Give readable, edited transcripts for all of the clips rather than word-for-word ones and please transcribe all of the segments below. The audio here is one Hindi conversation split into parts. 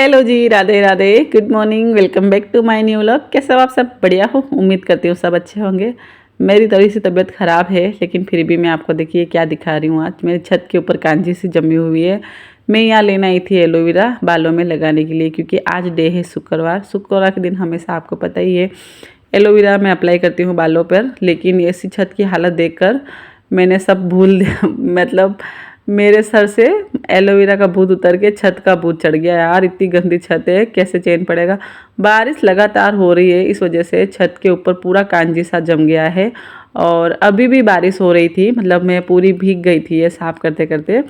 Hello ji, Radhe Radhe, good morning, welcome back to my new vlog. कैसे हो आप सब? बढ़िया हो? उम्मीद करती हूँ सब अच्छे होंगे। मेरी थोड़ी सी तबीयत ख़राब है, लेकिन फिर भी मैं आपको देखिए क्या दिखा रही हूँ। आज मेरी छत के ऊपर कांजी सी जमी हुई है। मैं यहाँ लेने आई थी एलोवेरा बालों में लगाने के लिए, क्योंकि आज डे है शुक्रवार। शुक्रवार के दिन हमेशा आपको पता ही है एलोवेरा मैं अप्लाई करती हूँ बालों पर, लेकिन ऐसी छत की हालत देखकर मैंने सब भूल मतलब मेरे सर से एलोवेरा का भूत उतर के छत का भूत चढ़ गया। यार इतनी गंदी छत है, कैसे चैन पड़ेगा। बारिश लगातार हो रही है, इस वजह से छत के ऊपर पूरा कांजी सा जम गया है। और अभी भी बारिश हो रही थी, मतलब मैं पूरी भीग गई थी ये साफ़ करते करते।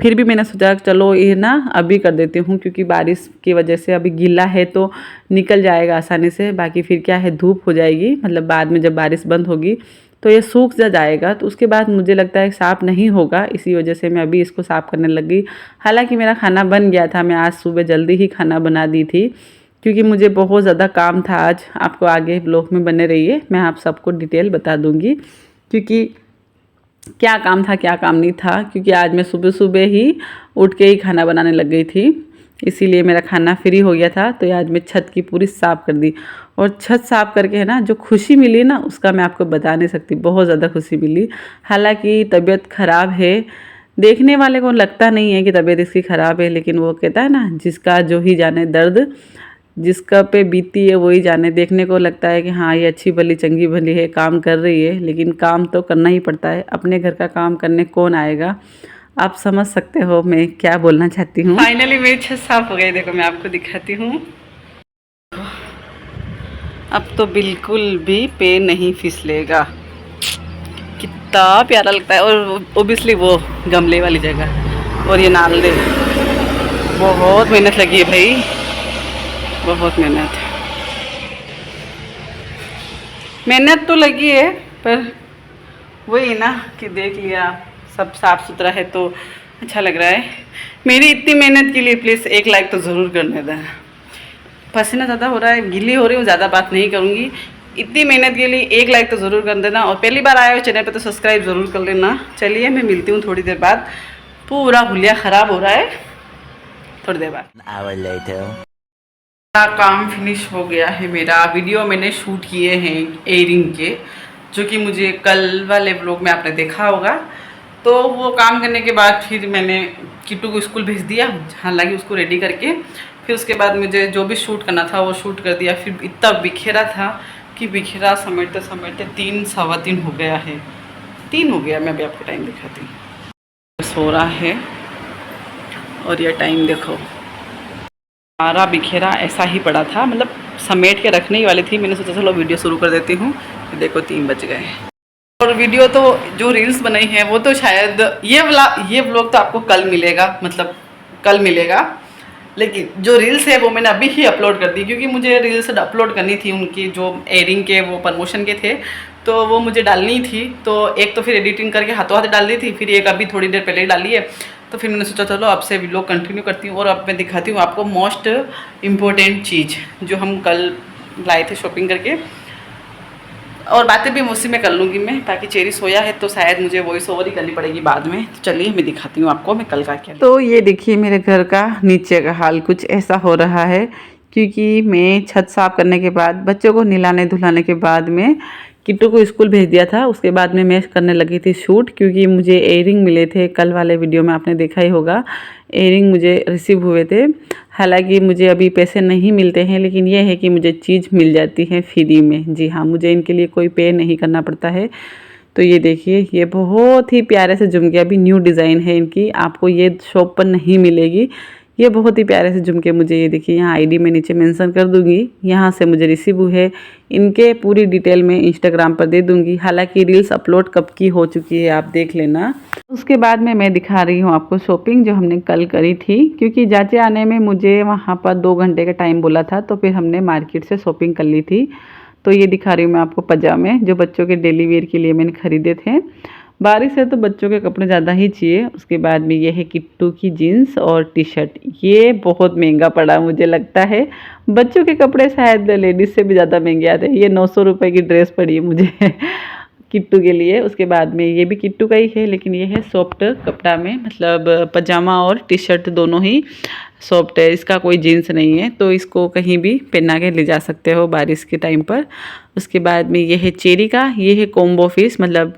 फिर भी मैंने सोचा चलो ये ना अभी कर देती हूँ, क्योंकि बारिश की वजह से अभी गीला है तो निकल जाएगा आसानी से। बाकी फिर क्या है, धूप हो जाएगी, मतलब बाद में जब बारिश बंद होगी तो ये सूख जाएगा, तो उसके बाद मुझे लगता है साफ़ नहीं होगा। इसी वजह से मैं अभी इसको साफ़ करने लग गई। हालांकि मेरा खाना बन गया था, मैं आज सुबह जल्दी ही खाना बना दी थी, क्योंकि मुझे बहुत ज़्यादा काम था आज। आपको आगे ब्लॉग में बने रहिए, मैं आप सबको डिटेल बता दूँगी क्योंकि क्या काम था क्या काम नहीं था। क्योंकि आज मैं सुबह सुबह ही उठ के ही खाना बनाने लग गई थी, इसीलिए मेरा खाना फ्री हो गया था। तो आज मैं छत की पूरी साफ़ कर दी, और छत साफ़ करके है ना जो खुशी मिली ना, उसका मैं आपको बता नहीं सकती। बहुत ज़्यादा खुशी मिली। हालांकि तबीयत ख़राब है, देखने वाले को लगता नहीं है कि तबीयत इसकी ख़राब है, लेकिन वो कहता है ना जिसका जो ही जाने दर्द, जिसका पे बीती है वही जाने। देखने को लगता है कि हाँ ये अच्छी भली चंगी भली है, काम कर रही है, लेकिन काम तो करना ही पड़ता है। अपने घर का काम करने कौन आएगा, आप समझ सकते हो मैं क्या बोलना चाहती हूँ। फाइनली मेरी छत साफ हो गई, देखो मैं आपको दिखाती हूँ। अब तो बिल्कुल भी पे नहीं फिसलेगा, कितना प्यारा लगता है। और ओबियसली वो गमले वाली जगह, और ये नाल दे, बहुत मेहनत लगी है भाई, बहुत मेहनत तो लगी है, पर वही ना कि देख लिया सब साफ़ सुथरा है तो अच्छा लग रहा है। मेरी इतनी मेहनत के लिए प्लीज़ एक लाइक तो ज़रूर करने दें। पसीना ज़्यादा हो रहा है, गीली हो रही हूँ, ज़्यादा बात नहीं करूँगी। इतनी मेहनत के लिए एक लाइक तो ज़रूर कर देना, और पहली बार आए हो चैनल पे तो सब्सक्राइब ज़रूर कर लेना। चलिए मैं मिलती हूँ थोड़ी देर बाद। पूरा हुलिया ख़राब हो रहा है, थोड़ी देर बाद। काम फिनिश हो गया है मेरा। वीडियो मैंने शूट किए हैं एयरिंग के, जो कि मुझे कल वाले व्लॉग में आपने देखा होगा। तो वो काम करने के बाद फिर मैंने किट्टू को स्कूल भेज दिया, हालांकि उसको रेडी करके। फिर उसके बाद मुझे जो भी शूट करना था वो शूट कर दिया। फिर इतना बिखेरा था कि बिखेरा समेटते समेटते 3 सवा 3 हो गया है, 3 हो गया। मैं अभी आपको टाइम दिखाती हूँ। सो रहा है और यह टाइम देखो, सारा बिखेरा ऐसा ही पड़ा था, मतलब समेट के रखने ही वाली थी। मैंने सोचा चलो वीडियो शुरू कर देती हूँ। देखो 3 बज गए। और वीडियो तो जो रील्स बनाई है वो तो शायद ये व्लॉग तो आपको कल मिलेगा, मतलब कल मिलेगा। लेकिन जो रील्स है वो मैंने अभी ही अपलोड कर दी, क्योंकि मुझे रील्स अपलोड करनी थी उनकी जो एयरिंग के वो प्रमोशन के थे, तो वो मुझे डालनी थी। तो एक तो फिर एडिटिंग करके हाथों हाथ डाल दी थी, फिर एक अभी थोड़ी देर पहले ही डाली है। तो फिर मैंने सोचा चलो अब से व्लॉग कंटिन्यू करती हूँ, और अब मैं दिखाती हूँ आपको मोस्ट इम्पोर्टेंट चीज़ जो हम कल लाए थे शॉपिंग करके। और बातें भी उसी में कर लूँगी मैं, ताकि चेरी सोया है तो शायद मुझे वॉइस ओवर ही करनी पड़ेगी बाद में। तो चलिए मैं दिखाती हूँ आपको मैं कल का क्या। तो ये देखिए मेरे घर का नीचे का हाल कुछ ऐसा हो रहा है, क्योंकि मैं छत साफ करने के बाद, बच्चों को नहलाने धुलाने के बाद में किट्टू को स्कूल भेज दिया था। उसके बाद में मैं करने लगी थी शूट, क्योंकि मुझे एयरिंग मिले थे। कल वाले वीडियो में आपने देखा ही होगा, एयरिंग मुझे रिसीव हुए थे। हालांकि मुझे अभी पैसे नहीं मिलते हैं, लेकिन यह है कि मुझे चीज़ मिल जाती है फ्री में। जी हाँ, मुझे इनके लिए कोई पे नहीं करना पड़ता है। तो ये देखिए ये बहुत ही प्यारे से झुमके, अभी न्यू डिज़ाइन है इनकी, आपको ये शॉप पर नहीं मिलेगी। ये बहुत ही प्यारे से झुमके मुझे, ये देखिए यहाँ आईडी में नीचे मेंशन कर दूंगी, यहाँ से मुझे रिसीव हुए है। इनके पूरी डिटेल में इंस्टाग्राम पर दे दूंगी। हालांकि रील्स अपलोड कब की हो चुकी है, आप देख लेना। उसके बाद में मैं दिखा रही हूँ आपको शॉपिंग जो हमने कल करी थी, क्योंकि जाते आने में मुझे वहाँ पर 2 घंटे का टाइम बोला था, तो फिर हमने मार्केट से शॉपिंग कर ली थी। तो ये दिखा रही हूँ मैं आपको पजामे, जो बच्चों के डेली वेयर के लिए मैंने खरीदे थे। बारिश है तो बच्चों के कपड़े ज़्यादा ही चाहिए। उसके बाद में ये है किट्टू की जीन्स और टी शर्ट, ये बहुत महंगा पड़ा मुझे लगता है। बच्चों के कपड़े शायद लेडीज़ से भी ज़्यादा महंगे आते हैं। ये 900 रुपये की ड्रेस पड़ी है मुझे किट्टू के लिए। उसके बाद में ये भी किट्टू का ही है, लेकिन ये है सॉफ्ट कपड़ा में, मतलब पजामा और टी शर्ट दोनों ही सॉफ्ट है, इसका कोई जीन्स नहीं है, तो इसको कहीं भी पहना के ले जा सकते हो बारिश के टाइम पर। उसके बाद में ये है चेरी का, ये है कॉम्बो पीस, मतलब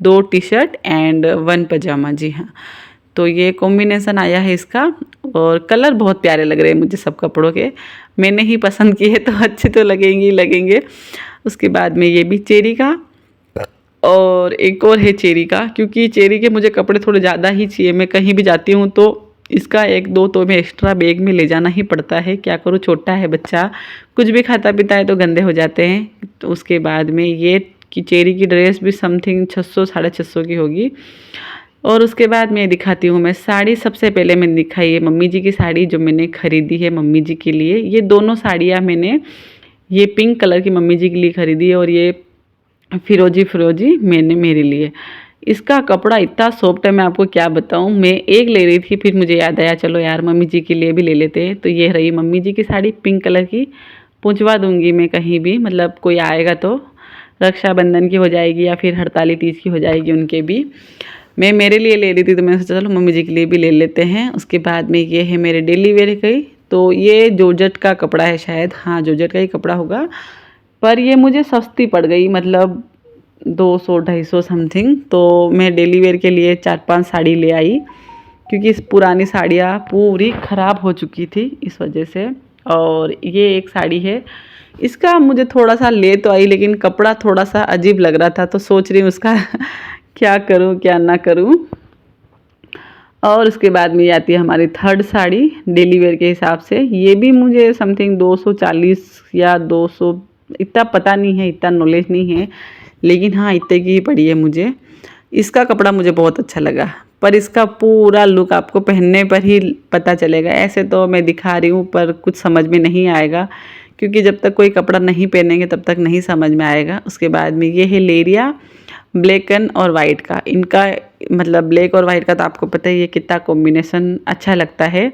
2 टी शर्ट एंड 1 पजामा। जी हाँ, तो ये कॉम्बिनेशन आया है इसका, और कलर बहुत प्यारे लग रहे हैं मुझे सब कपड़ों के। मैंने ही पसंद किए तो अच्छे तो लगेंगे ही लगेंगे। उसके बाद में ये भी चेरी का, और एक और है चेरी का, क्योंकि चेरी के मुझे कपड़े थोड़े ज़्यादा ही चाहिए। मैं कहीं भी जाती हूँ तो इसका 1-2 तो मैं एक्स्ट्रा बैग में ले जाना ही पड़ता है। क्या करूँ, छोटा है बच्चा, कुछ भी खाता पीता है तो गंदे हो जाते हैं। तो उसके बाद में ये कि चेरी की ड्रेस भी समथिंग 600-650 की होगी। और उसके बाद मैं दिखाती हूँ मैं साड़ी। सबसे पहले मैंने दिखाई है मम्मी जी की साड़ी, जो मैंने खरीदी है मम्मी जी के लिए। ये दोनों साड़ियाँ मैंने, ये पिंक कलर की मम्मी जी के लिए खरीदी है, और ये फिरोजी मैंने मेरे लिए। इसका कपड़ा इतना सॉफ्ट है, मैं आपको क्या बताऊं। मैं एक ले रही थी, फिर मुझे याद आया चलो यार मम्मी जी के लिए भी ले लेते हैं। तो ये रही मम्मी जी की साड़ी पिंक कलर की। पहुंचवा दूंगी मैं कहीं भी, मतलब कोई आएगा तो, रक्षाबंधन की हो जाएगी या फिर हड़ताली तीज की हो जाएगी उनके भी। मैं मेरे लिए ले रही थी तो मैंने सोचा चलो मम्मी जी के लिए भी ले लेते हैं। उसके बाद में ये है मेरे डेली वेयर की, तो ये जॉर्जेट का कपड़ा है शायद, हाँ जॉर्जेट का ही कपड़ा होगा, पर ये मुझे सस्ती पड़ गई, मतलब 200-250 समथिंग। तो मैं डेली वेयर के लिए 4-5 साड़ी ले आई, क्योंकि इस पुरानी साड़ियाँ पूरी ख़राब हो चुकी थी इस वजह से। और ये एक साड़ी है, इसका मुझे थोड़ा सा ले तो आई, लेकिन कपड़ा थोड़ा सा अजीब लग रहा था, तो सोच रही हूँ उसका क्या करूँ क्या ना करूँ। और उसके बाद में ये आती है हमारी थर्ड साड़ी डेली वेयर के हिसाब से। ये भी मुझे समथिंग 240 या 200, इतना पता नहीं है, इतना नॉलेज नहीं है, लेकिन हाँ इतने की ही पड़ी है मुझे। इसका कपड़ा मुझे बहुत अच्छा लगा, पर इसका पूरा लुक आपको पहनने पर ही पता चलेगा। ऐसे तो मैं दिखा रही हूँ पर कुछ समझ में नहीं आएगा, क्योंकि जब तक कोई कपड़ा नहीं पहनेंगे तब तक नहीं समझ में आएगा। उसके बाद में ये है लेरिया ब्लैक एंड और वाइट का। इनका मतलब ब्लैक और वाइट का तो आपको पता है ये कितना कॉम्बिनेशन अच्छा लगता है।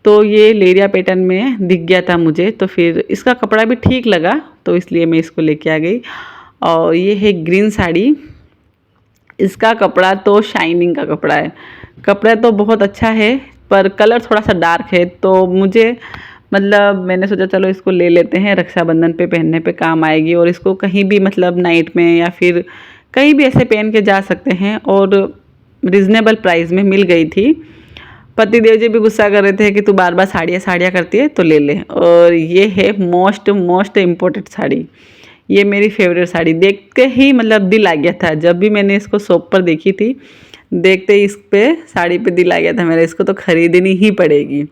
तो ये लेरिया पैटर्न में दिख गया था मुझे, तो फिर इसका कपड़ा भी ठीक लगा, तो इसलिए मैं इसको लेके आ गई। और ये है ग्रीन साड़ी, इसका कपड़ा तो शाइनिंग का कपड़ा है। कपड़ा तो बहुत अच्छा है, पर कलर थोड़ा सा डार्क है, तो मुझे मतलब मैंने सोचा चलो इसको ले लेते हैं, रक्षाबंधन पे पहनने पे काम आएगी। और इसको कहीं भी मतलब नाइट में या फिर कहीं भी ऐसे पहन के जा सकते हैं, और रिजनेबल प्राइस में मिल गई थी। पतिदेव जी भी गुस्सा कर रहे थे कि तू बार बार साड़ियाँ करती है, तो ले ले। और ये है मोस्ट इम्पोर्टेंट साड़ी, ये मेरी फेवरेट साड़ी। देख के ही मतलब दिल आ गया था, जब भी मैंने इसको शॉप पर देखी थी, देखते ही इस पे साड़ी पे दिल आ गया था मेरा, इसको तो खरीदनी ही पड़ेगी।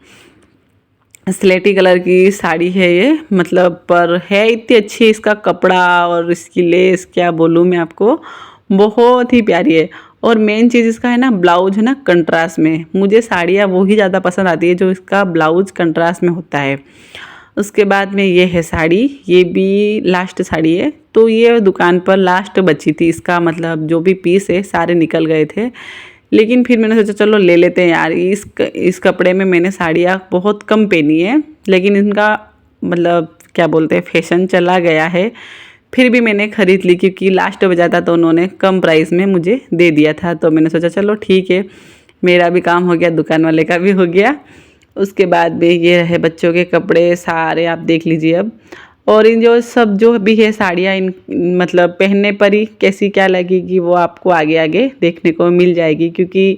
स्लेटी कलर की साड़ी है ये, मतलब पर है इतनी अच्छी, इसका कपड़ा और इसकी लेस क्या बोलूँ मैं आपको, बहुत ही प्यारी है। और मेन चीज़ इसका है ना, ब्लाउज है ना कंट्रास्ट में। मुझे साड़ियाँ वो ही ज़्यादा पसंद आती है जो इसका ब्लाउज कंट्रास्ट में होता है। उसके बाद में ये है साड़ी, ये भी लास्ट साड़ी है। तो ये दुकान पर लास्ट बची थी, इसका मतलब जो भी पीस है सारे निकल गए थे, लेकिन फिर मैंने सोचा चलो ले लेते हैं यार। इस कपड़े में मैंने साड़ियाँ बहुत कम पहनी है, लेकिन इनका मतलब क्या बोलते हैं फैशन चला गया है, फिर भी मैंने ख़रीद ली, क्योंकि लास्ट बजा था तो उन्होंने कम प्राइस में मुझे दे दिया था। तो मैंने सोचा चलो ठीक है, मेरा भी काम हो गया, दुकान वाले का भी हो गया। उसके बाद में ये रहे बच्चों के कपड़े सारे, आप देख लीजिए अब। और इन जो सब जो भी है साड़ियाँ, इन मतलब पहनने पर ही कैसी क्या लगेगी वो आपको आगे आगे देखने को मिल जाएगी, क्योंकि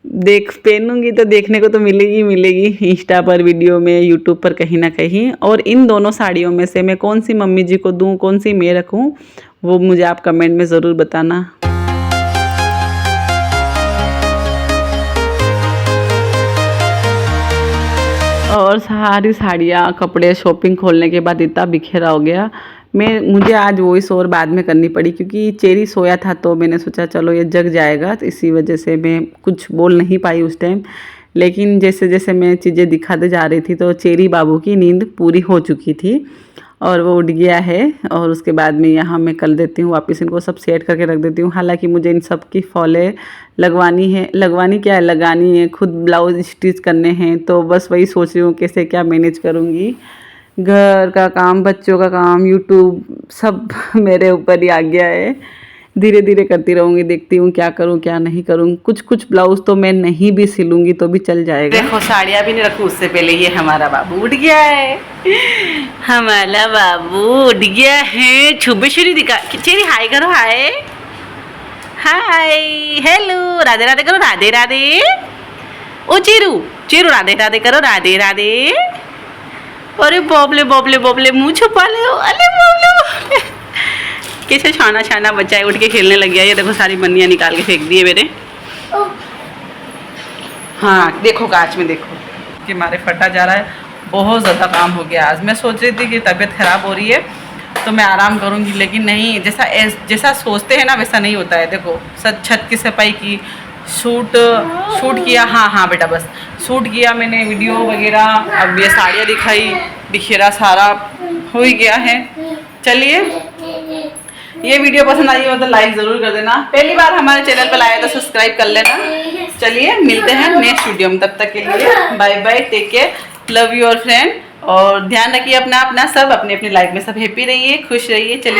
पहनूंगी तो देखने को तो मिलेगी इंस्टा पर, वीडियो में, यूट्यूब पर, कहीं ना कहीं। और इन दोनों साड़ियों में से मैं कौन सी मम्मी जी को दूँ, कौन सी मैं रखूँ, वो मुझे आप कमेंट में ज़रूर बताना। और सारी साड़ियाँ कपड़े शॉपिंग खोलने के बाद इतना बिखेरा हो गया। मुझे आज वॉइस और बाद में करनी पड़ी, क्योंकि चेरी सोया था, तो मैंने सोचा चलो ये जग जाएगा, तो इसी वजह से मैं कुछ बोल नहीं पाई उस टाइम। लेकिन जैसे जैसे मैं चीज़ें दिखाते जा रही थी, तो चेरी बाबू की नींद पूरी हो चुकी थी और वो उठ गया है। और उसके बाद में यहाँ मैं कर देती हूँ वापस, इनको सब सेट करके रख देती हूँ। हालांकि मुझे इन सब की फॉले लगानी है, लगानी है, खुद ब्लाउज स्टिच करने हैं, तो बस वही सोच रही हूँ कैसे क्या मैनेज करूँगी। घर का काम, बच्चों का काम, यूट्यूब सब मेरे ऊपर ही आ गया है। धीरे धीरे करती रहूँगी, देखती हूँ क्या करूँ क्या नहीं करूँ। कुछ कुछ ब्लाउज तो मैं नहीं भी सिलूँगी तो भी चल जाएगा। देखो साड़ियाँ भी नहीं रखूँ उससे पहले ये हमारा बाबू उठ गया है। हमारा बाबू उठ गया है। छुबेश्वरी दिखा, चेरी हाय करो, हाय हाय हेलो, राधे राधे करो, राधे राधे। ओ चीरू चीरू राधे राधे करो, राधे राधे। अरे बबले बबले बबले मुँह छुपा ले, अरे बबले कैसे छाना छाना बच्चा है, उठ के खेलने लग गया। ये देखो सारी बनियाँ निकाल के फेंक दिए मेरे। हाँ देखो कांच में देखो कि मारे फटा जा रहा है। बहुत ज़्यादा काम हो गया आज। मैं सोच रही थी कि तबीयत ख़राब हो रही है तो मैं आराम करूँगी, लेकिन नहीं, जैसा सोचते हैं ना वैसा नहीं होता है। देखो छत की सफाई की, शूट किया। हाँ हाँ बेटा बस शूट किया मैंने, वीडियो वगैरह, अब ये साड़ियाँ दिखाई, बिखेरा सारा हो ही गया है। चलिए, ये वीडियो पसंद आई हो तो लाइक ज़रूर कर देना। पहली बार हमारे चैनल पर आया तो सब्सक्राइब कर लेना। चलिए मिलते हैं नेक्स्ट वीडियो में, तब तक के लिए bye bye, take care, love you और फ्रेंड। और ध्यान रखिए अपना सब, अपनी अपनी लाइफ में सब हैप्पी रहिए, खुश रहिए। चलिए।